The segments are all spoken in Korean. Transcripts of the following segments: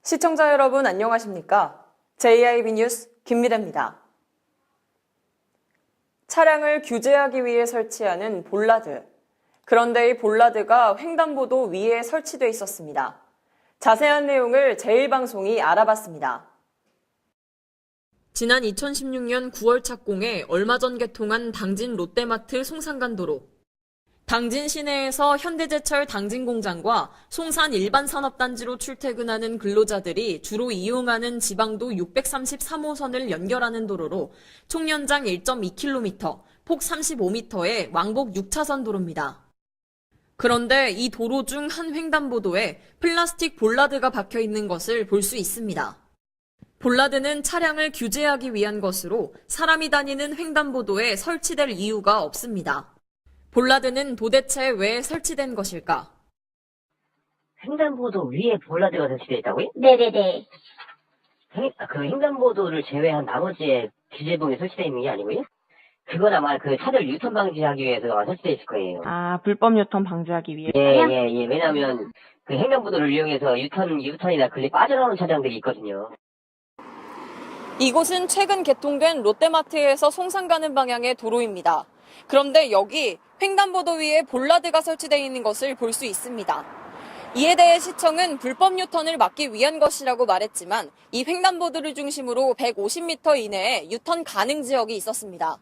시청자 여러분 안녕하십니까? JIB 뉴스 김미래입니다. 차량을 규제하기 위해 설치하는 볼라드. 그런데 이 볼라드가 횡단보도 위에 설치돼 있었습니다. 자세한 내용을 제1방송이 알아봤습니다. 지난 2016년 9월 착공해 얼마 전 개통한 당진 롯데마트 송산간도로. 당진 시내에서 현대제철 당진 공장과 송산 일반산업단지로 출퇴근하는 근로자들이 주로 이용하는 지방도 633호선을 연결하는 도로로 총 연장 1.2km, 폭 35m의 왕복 6차선 도로입니다. 그런데 이 도로 중 한 횡단보도에 플라스틱 볼라드가 박혀 있는 것을 볼 수 있습니다. 볼라드는 차량을 규제하기 위한 것으로 사람이 다니는 횡단보도에 설치될 이유가 없습니다. 볼라드는 도대체 왜 설치된 것일까? 횡단보도 위에 볼라드가 설치되어 있다고요? 네네네. 그 횡단보도를 제외한 나머지에 규제봉이 설치되어 있는 게 아니고요? 그건 아마 그 차들 유턴 방지하기 위해서 아마 설치되어 있을 거예요. 아, 불법 유턴 방지하기 위해서. 예. 왜냐면 그 횡단보도를 이용해서 유턴이나 글리 빠져나오는 차량들이 있거든요. 이곳은 최근 개통된 롯데마트에서 송산 가는 방향의 도로입니다. 그런데 여기 횡단보도 위에 볼라드가 설치되어 있는 것을 볼 수 있습니다. 이에 대해 시청은 불법 유턴을 막기 위한 것이라고 말했지만 이 횡단보도를 중심으로 150m 이내에 유턴 가능 지역이 있었습니다.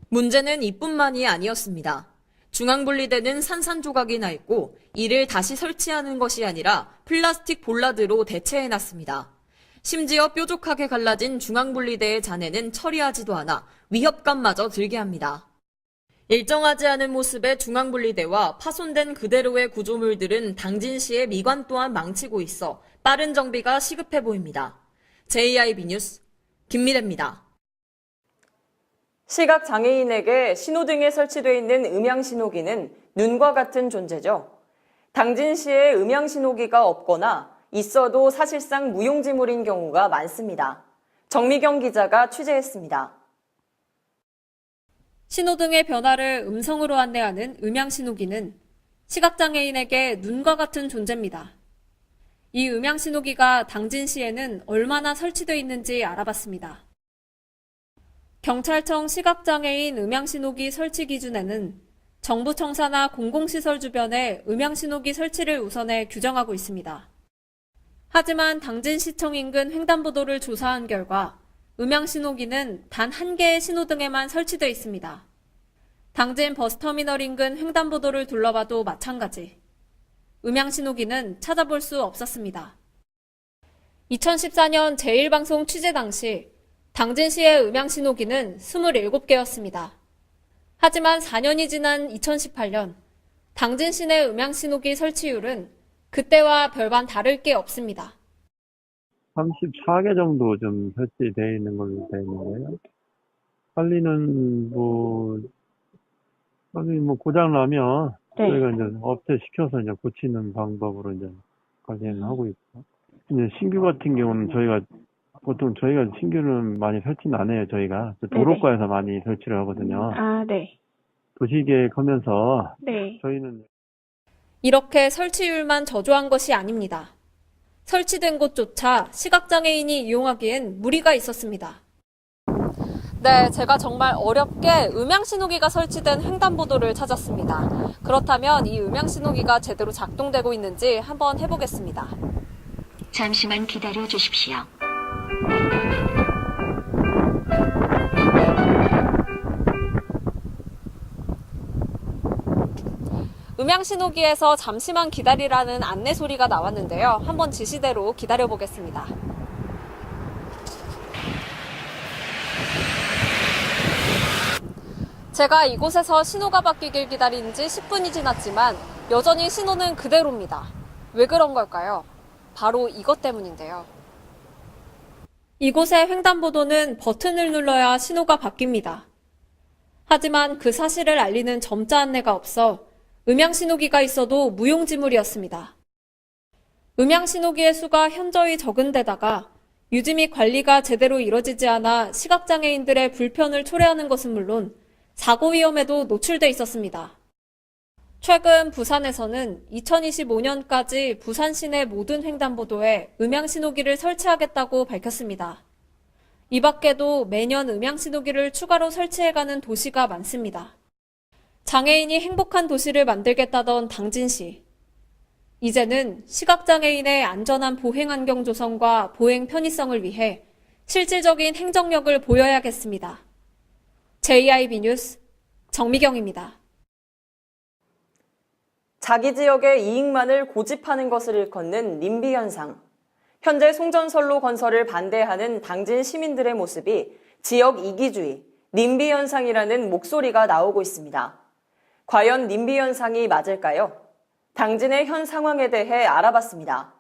문제는 이뿐만이 아니었습니다. 중앙분리대는 산산조각이 나 있고 이를 다시 설치하는 것이 아니라 플라스틱 볼라드로 대체해놨습니다. 심지어 뾰족하게 갈라진 중앙분리대의 잔해는 처리하지도 않아 위협감마저 들게 합니다. 일정하지 않은 모습의 중앙분리대와 파손된 그대로의 구조물들은 당진시의 미관 또한 망치고 있어 빠른 정비가 시급해 보입니다. JIB 뉴스 김미래입니다. 시각장애인에게 신호등에 설치되어 있는 음향신호기는 눈과 같은 존재죠. 당진시에 음향신호기가 없거나 있어도 사실상 무용지물인 경우가 많습니다. 정미경 기자가 취재했습니다. 신호등의 변화를 음성으로 안내하는 음향신호기는 시각장애인에게 눈과 같은 존재입니다. 이 음향신호기가 당진시에는 얼마나 설치되어 있는지 알아봤습니다. 경찰청 시각장애인 음향신호기 설치 기준에는 정부 청사나 공공시설 주변에 음향신호기 설치를 우선해 규정하고 있습니다. 하지만 당진시청 인근 횡단보도를 조사한 결과 음향신호기는 단 한 개의 신호등에만 설치되어 있습니다. 당진 버스터미널 인근 횡단보도를 둘러봐도 마찬가지. 음향신호기는 찾아볼 수 없었습니다. 2014년 제1방송 취재 당시 당진시의 음향신호기는 27개였습니다. 하지만 4년이 지난 2018년 당진시 내 음향신호기 설치율은 그때와 별반 다를 게 없습니다. 34개 정도 좀 설치되어 있는 걸로 되어 있는 거예요. 관리는 고장 나면 저희가 이제 업체 시켜서 이제 고치는 방법으로 이제 관리는 하고 있고. 이제 신규 같은 경우는 저희가 신규는 많이 설치는 안 해요, 저희가. 도로가에서 많이 설치를 하거든요. 아, 네. 도시계획하면서 네. 저희는 이렇게 설치율만 저조한 것이 아닙니다. 설치된 곳조차 시각장애인이 이용하기엔 무리가 있었습니다. 네, 제가 정말 어렵게 음향신호기가 설치된 횡단보도를 찾았습니다. 그렇다면 이 음향신호기가 제대로 작동되고 있는지 한번 해보겠습니다. 잠시만 기다려 주십시오. 음향신호기에서 잠시만 기다리라는 안내 소리가 나왔는데요. 한번 지시대로 기다려보겠습니다. 제가 이곳에서 신호가 바뀌길 기다린 지 10분이 지났지만 여전히 신호는 그대로입니다. 왜 그런 걸까요? 바로 이것 때문인데요. 이곳의 횡단보도는 버튼을 눌러야 신호가 바뀝니다. 하지만 그 사실을 알리는 점자 안내가 없어 음향신호기가 있어도 무용지물이었습니다. 음향신호기의 수가 현저히 적은 데다가 유지 및 관리가 제대로 이뤄지지 않아 시각장애인들의 불편을 초래하는 것은 물론 사고 위험에도 노출돼 있었습니다. 최근 부산에서는 2025년까지 부산 시내 모든 횡단보도에 음향신호기를 설치하겠다고 밝혔습니다. 이 밖에도 매년 음향신호기를 추가로 설치해가는 도시가 많습니다. 장애인이 행복한 도시를 만들겠다던 당진시. 이제는 시각장애인의 안전한 보행환경 조성과 보행 편의성을 위해 실질적인 행정력을 보여야겠습니다. JIB 뉴스 정미경입니다. 자기 지역의 이익만을 고집하는 것을 일컫는 님비 현상. 현재 송전선로 건설을 반대하는 당진 시민들의 모습이 지역 이기주의, 님비 현상이라는 목소리가 나오고 있습니다. 과연 님비 현상이 맞을까요? 당진의 현 상황에 대해 알아봤습니다.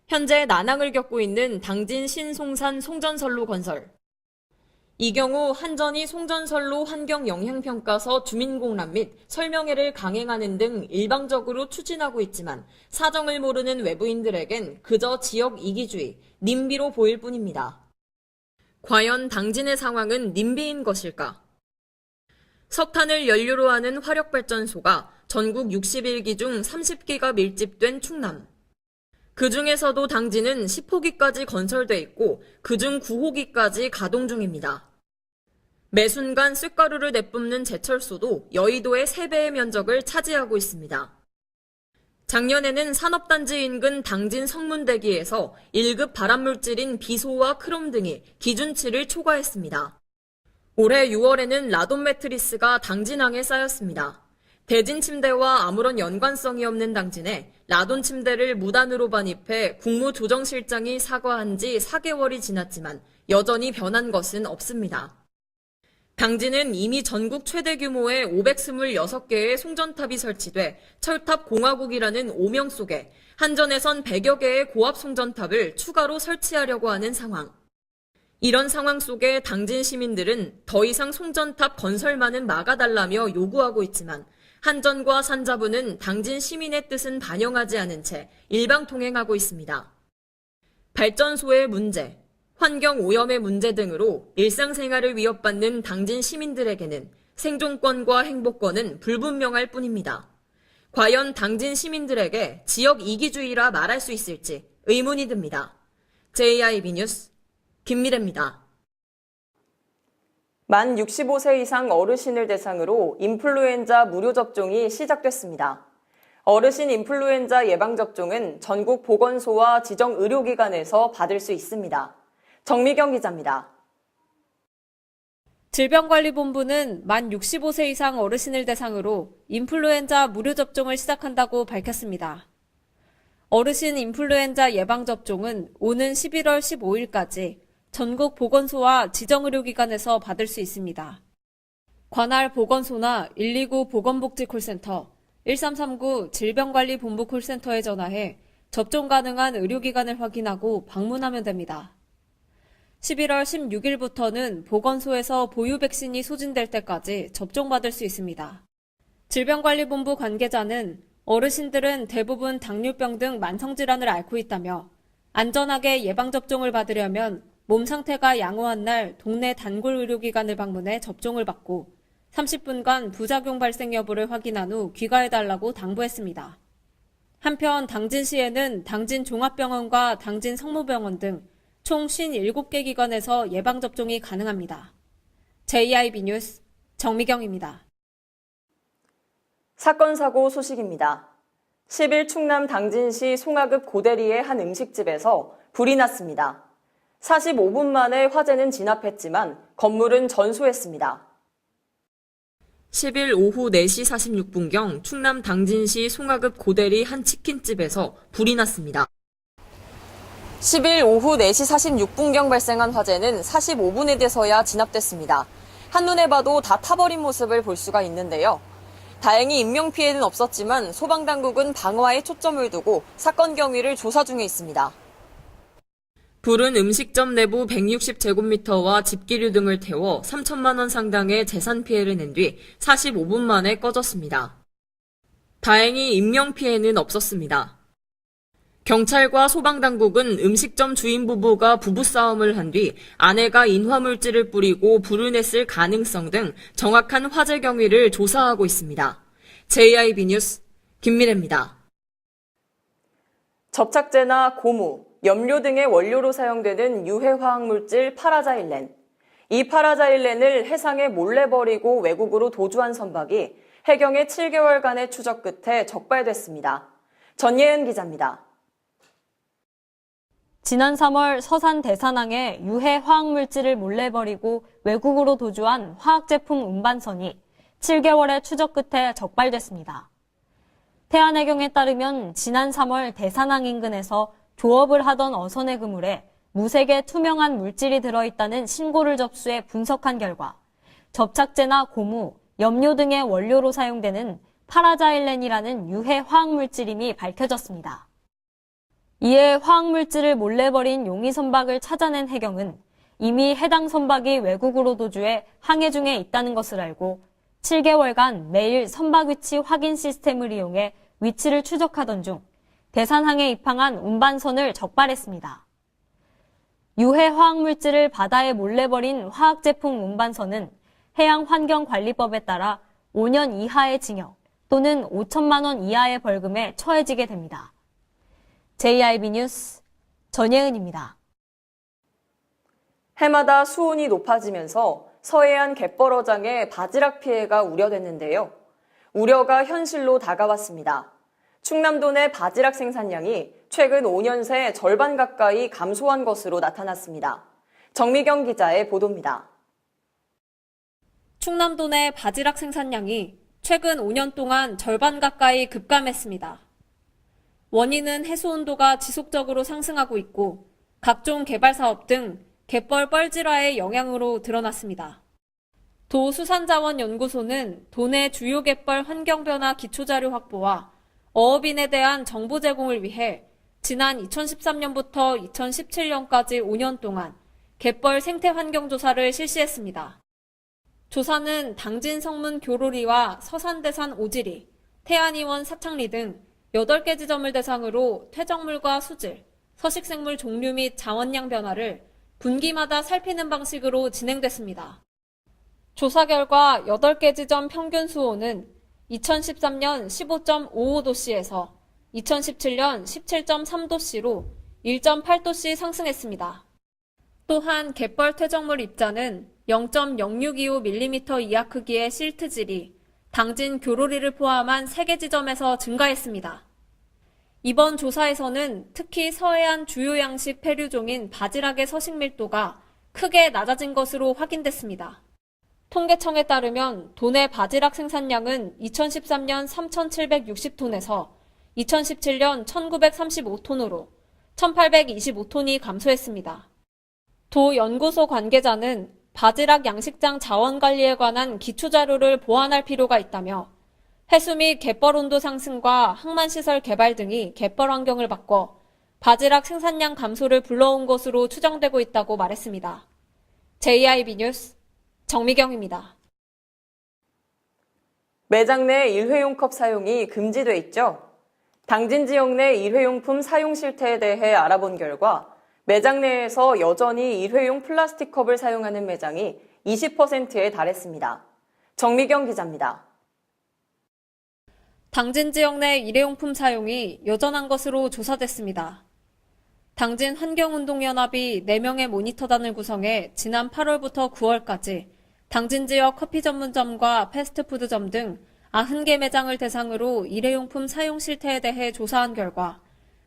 현재 난항을 겪고 있는 당진 신송산 송전선로 건설. 이 경우 한전이 송전선로 환경영향평가서 주민공람 및 설명회를 강행하는 등 일방적으로 추진하고 있지만 사정을 모르는 외부인들에겐 그저 지역 이기주의, 님비로 보일 뿐입니다. 과연 당진의 상황은 님비인 것일까? 석탄을 연료로 하는 화력발전소가 전국 61기 중 30기가 밀집된 충남. 그 중에서도 당진은 10호기까지 건설돼 있고 그중 9호기까지 가동 중입니다. 매 순간 쇳가루를 내뿜는 제철소도 여의도의 3배의 면적을 차지하고 있습니다. 작년에는 산업단지 인근 당진 성문대기에서 1급 발암물질인 비소와 크롬 등이 기준치를 초과했습니다. 올해 6월에는 라돈 매트리스가 당진항에 쌓였습니다. 대진 침대와 아무런 연관성이 없는 당진에 라돈 침대를 무단으로 반입해 국무조정실장이 사과한 지 4개월이 지났지만 여전히 변한 것은 없습니다. 당진은 이미 전국 최대 규모의 526개의 송전탑이 설치돼 철탑공화국이라는 오명 속에 한전에선 100여 개의 고압 송전탑을 추가로 설치하려고 하는 상황. 이런 상황 속에 당진 시민들은 더 이상 송전탑 건설만은 막아달라며 요구하고 있지만 한전과 산자부는 당진 시민의 뜻은 반영하지 않은 채 일방통행하고 있습니다. 발전소의 문제, 환경 오염의 문제 등으로 일상생활을 위협받는 당진 시민들에게는 생존권과 행복권은 불분명할 뿐입니다. 과연 당진 시민들에게 지역 이기주의라 말할 수 있을지 의문이 듭니다. JIB 뉴스 김미래입니다. 만 65세 이상 어르신을 대상으로 인플루엔자 무료 접종이 시작됐습니다. 어르신 인플루엔자 예방접종은 전국 보건소와 지정 의료기관에서 받을 수 있습니다. 정미경 기자입니다. 질병관리본부는 만 65세 이상 어르신을 대상으로 인플루엔자 무료 접종을 시작한다고 밝혔습니다. 어르신 인플루엔자 예방접종은 오는 11월 15일까지 전국 보건소와 지정의료기관에서 받을 수 있습니다. 관할 보건소나 129 보건복지콜센터, 1339 질병관리본부 콜센터에 전화해 접종 가능한 의료기관을 확인하고 방문하면 됩니다. 11월 16일부터는 보건소에서 보유 백신이 소진될 때까지 접종받을 수 있습니다. 질병관리본부 관계자는 어르신들은 대부분 당뇨병 등 만성질환을 앓고 있다며 안전하게 예방접종을 받으려면 몸 상태가 양호한 날 동네 단골 의료기관을 방문해 접종을 받고 30분간 부작용 발생 여부를 확인한 후 귀가해달라고 당부했습니다. 한편 당진시에는 당진 종합병원과 당진 성모병원 등 총 57개 기관에서 예방접종이 가능합니다. JIB 뉴스 정미경입니다. 사건 사고 소식입니다. 10일 충남 당진시 송하급 고대리의 한 음식집에서 불이 났습니다. 45분 만에 화재는 진압했지만 건물은 전소했습니다. 10일 오후 4시 46분경 충남 당진시 송하급 고대리 한 치킨집에서 불이 났습니다. 10일 오후 4시 46분경 발생한 화재는 45분에 돼서야 진압됐습니다. 한눈에 봐도 다 타버린 모습을 볼 수가 있는데요. 다행히 인명피해는 없었지만 소방당국은 방화에 초점을 두고 사건 경위를 조사 중에 있습니다. 불은 음식점 내부 160제곱미터와 집기류 등을 태워 3천만 원 상당의 재산 피해를 낸 뒤 45분 만에 꺼졌습니다. 다행히 인명피해는 없었습니다. 경찰과 소방당국은 음식점 주인 부부가 부부싸움을 한 뒤 아내가 인화물질을 뿌리고 불을 냈을 가능성 등 정확한 화재 경위를 조사하고 있습니다. JIB 뉴스 김미래입니다. 접착제나 고무, 염료 등의 원료로 사용되는 유해 화학물질 파라자일렌. 이 파라자일렌을 해상에 몰래 버리고 외국으로 도주한 선박이 해경의 7개월간의 추적 끝에 적발됐습니다. 전예은 기자입니다. 지난 3월 서산 대산항에 유해 화학물질을 몰래 버리고 외국으로 도주한 화학제품 운반선이 7개월의 추적 끝에 적발됐습니다. 태안해경에 따르면 지난 3월 대산항 인근에서 조업을 하던 어선의 그물에 무색의 투명한 물질이 들어있다는 신고를 접수해 분석한 결과 접착제나 고무, 염료 등의 원료로 사용되는 파라자일렌이라는 유해 화학물질임이 밝혀졌습니다. 이에 화학물질을 몰래 버린 용의 선박을 찾아낸 해경은 이미 해당 선박이 외국으로 도주해 항해 중에 있다는 것을 알고 7개월간 매일 선박 위치 확인 시스템을 이용해 위치를 추적하던 중 대산항에 입항한 운반선을 적발했습니다. 유해 화학물질을 바다에 몰래 버린 화학제품 운반선은 해양환경관리법에 따라 5년 이하의 징역 또는 5천만 원 이하의 벌금에 처해지게 됩니다. JIB 뉴스 전예은입니다. 해마다 수온이 높아지면서 서해안 갯벌어장에 바지락 피해가 우려됐는데요. 우려가 현실로 다가왔습니다. 충남도 내 바지락 생산량이 최근 5년 새 절반 가까이 감소한 것으로 나타났습니다. 정미경 기자의 보도입니다. 충남도 내 바지락 생산량이 최근 5년 동안 절반 가까이 급감했습니다. 원인은 해수 온도가 지속적으로 상승하고 있고 각종 개발 사업 등 갯벌 뻘질화의 영향으로 드러났습니다. 도수산자원연구소는 도내 주요 갯벌 환경변화 기초자료 확보와 어업인에 대한 정보 제공을 위해 지난 2013년부터 2017년까지 5년 동안 갯벌 생태환경조사를 실시했습니다. 조사는 당진 성문 교로리와 서산대산 오지리, 태안이원 사창리 등 8개 지점을 대상으로 퇴적물과 수질, 서식생물 종류 및 자원량 변화를 분기마다 살피는 방식으로 진행됐습니다. 조사 결과 8개 지점 평균 수온은 2013년 15.55도씨에서 2017년 17.3도씨로 1.8도씨 상승했습니다. 또한 갯벌 퇴적물 입자는 0.0625mm 이하 크기의 실트질이 당진 교로리를 포함한 3개 지점에서 증가했습니다. 이번 조사에서는 특히 서해안 주요 양식 폐류종인 바지락의 서식 밀도가 크게 낮아진 것으로 확인됐습니다. 통계청에 따르면 도내 바지락 생산량은 2013년 3,760톤에서 2017년 1,935톤으로 1,825톤이 감소했습니다. 도 연구소 관계자는 바지락 양식장 자원 관리에 관한 기초자료를 보완할 필요가 있다며 해수 및 갯벌 온도 상승과 항만시설 개발 등이 갯벌 환경을 바꿔 바지락 생산량 감소를 불러온 것으로 추정되고 있다고 말했습니다. JIB 뉴스 정미경입니다. 매장 내 일회용 컵 사용이 금지돼 있죠. 당진 지역 내 일회용품 사용 실태에 대해 알아본 결과 매장 내에서 여전히 일회용 플라스틱 컵을 사용하는 매장이 20%에 달했습니다. 정미경 기자입니다. 당진 지역 내 일회용품 사용이 여전한 것으로 조사됐습니다. 당진 환경운동연합이 4명의 모니터단을 구성해 지난 8월부터 9월까지 당진 지역 커피 전문점과 패스트푸드점 등 90개 매장을 대상으로 일회용품 사용 실태에 대해 조사한 결과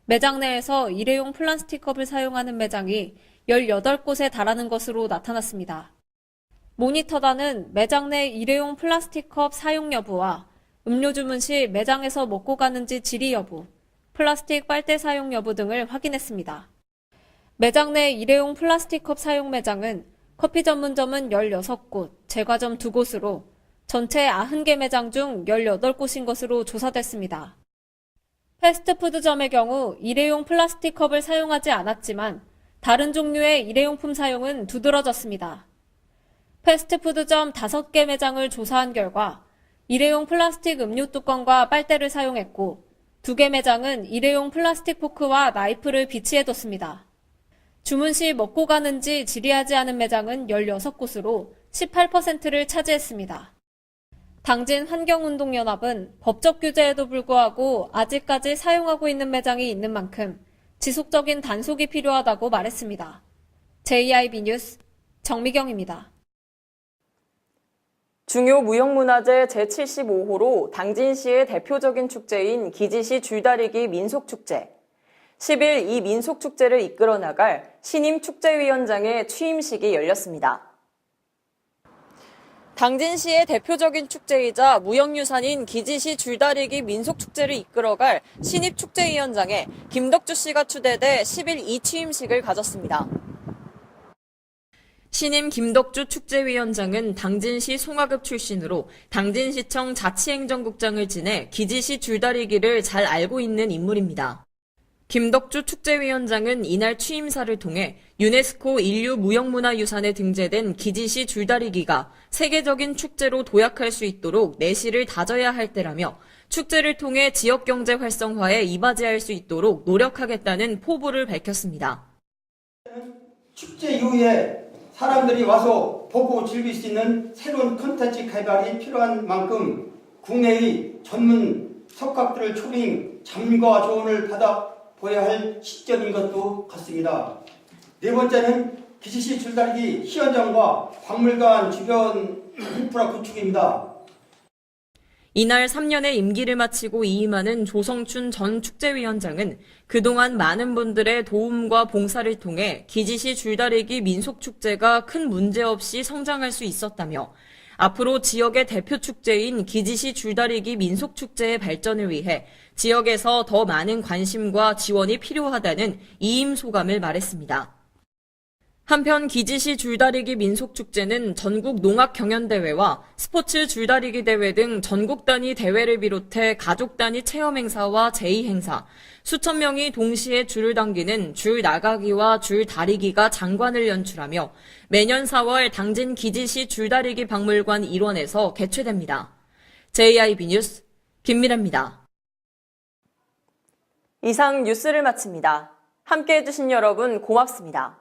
매장 내에서 일회용 플라스틱 컵을 사용하는 매장이 18곳에 달하는 것으로 나타났습니다. 모니터단은 매장 내 일회용 플라스틱 컵 사용 여부와 음료 주문 시 매장에서 먹고 가는지 질의 여부, 플라스틱 빨대 사용 여부 등을 확인했습니다. 매장 내 일회용 플라스틱 컵 사용 매장은 커피 전문점은 16곳, 제과점 2곳으로 전체 90개 매장 중 18곳인 것으로 조사됐습니다. 패스트푸드점의 경우 일회용 플라스틱 컵을 사용하지 않았지만 다른 종류의 일회용품 사용은 두드러졌습니다. 패스트푸드점 5개 매장을 조사한 결과 일회용 플라스틱 음료 뚜껑과 빨대를 사용했고 2개 매장은 일회용 플라스틱 포크와 나이프를 비치해뒀습니다. 주문 시 먹고 가는지 질의하지 않은 매장은 16곳으로 18%를 차지했습니다. 당진 환경운동연합은 법적 규제에도 불구하고 아직까지 사용하고 있는 매장이 있는 만큼 지속적인 단속이 필요하다고 말했습니다. JIB 뉴스 정미경입니다. 중요 무형문화재 제75호로 당진시의 대표적인 축제인 기지시 줄다리기 민속축제. 10일 이 민속축제를 이끌어 나갈 신임 축제위원장의 취임식이 열렸습니다. 당진시의 대표적인 축제이자 무형유산인 기지시 줄다리기 민속축제를 이끌어갈 신입 축제위원장에 김덕주 씨가 추대돼 10일 이 취임식을 가졌습니다. 신임 김덕주 축제위원장은 당진시 송화급 출신으로 당진시청 자치행정국장을 지내 기지시 줄다리기를 잘 알고 있는 인물입니다. 김덕주 축제위원장은 이날 취임사를 통해 유네스코 인류 무형문화유산에 등재된 기지시 줄다리기가 세계적인 축제로 도약할 수 있도록 내실을 다져야 할 때라며 축제를 통해 지역경제 활성화에 이바지할 수 있도록 노력하겠다는 포부를 밝혔습니다. 축제 이후에 사람들이 와서 보고 즐길 수 있는 새로운 콘텐츠 개발이 필요한 만큼 국내의 전문 석학들을 초빙 참가 조언을 받아보아야 할 시점인 것도 같습니다. 네 번째는 기지시 줄다리기 시연장과 박물관 주변 인프라 구축입니다. 이날 3년의 임기를 마치고 이임하는 조성춘 전 축제위원장은 그동안 많은 분들의 도움과 봉사를 통해 기지시 줄다리기 민속축제가 큰 문제 없이 성장할 수 있었다며 앞으로 지역의 대표 축제인 기지시 줄다리기 민속축제의 발전을 위해 지역에서 더 많은 관심과 지원이 필요하다는 이임 소감을 말했습니다. 한편 기지시 줄다리기 민속축제는 전국 농악경연대회와 스포츠 줄다리기 대회 등 전국 단위 대회를 비롯해 가족 단위 체험 행사와 제2행사, 수천 명이 동시에 줄을 당기는 줄 나가기와 줄 다리기가 장관을 연출하며 매년 4월 당진 기지시 줄다리기 박물관 일원에서 개최됩니다. JIB 뉴스 김미래입니다. 이상 뉴스를 마칩니다. 함께해 주신 여러분 고맙습니다.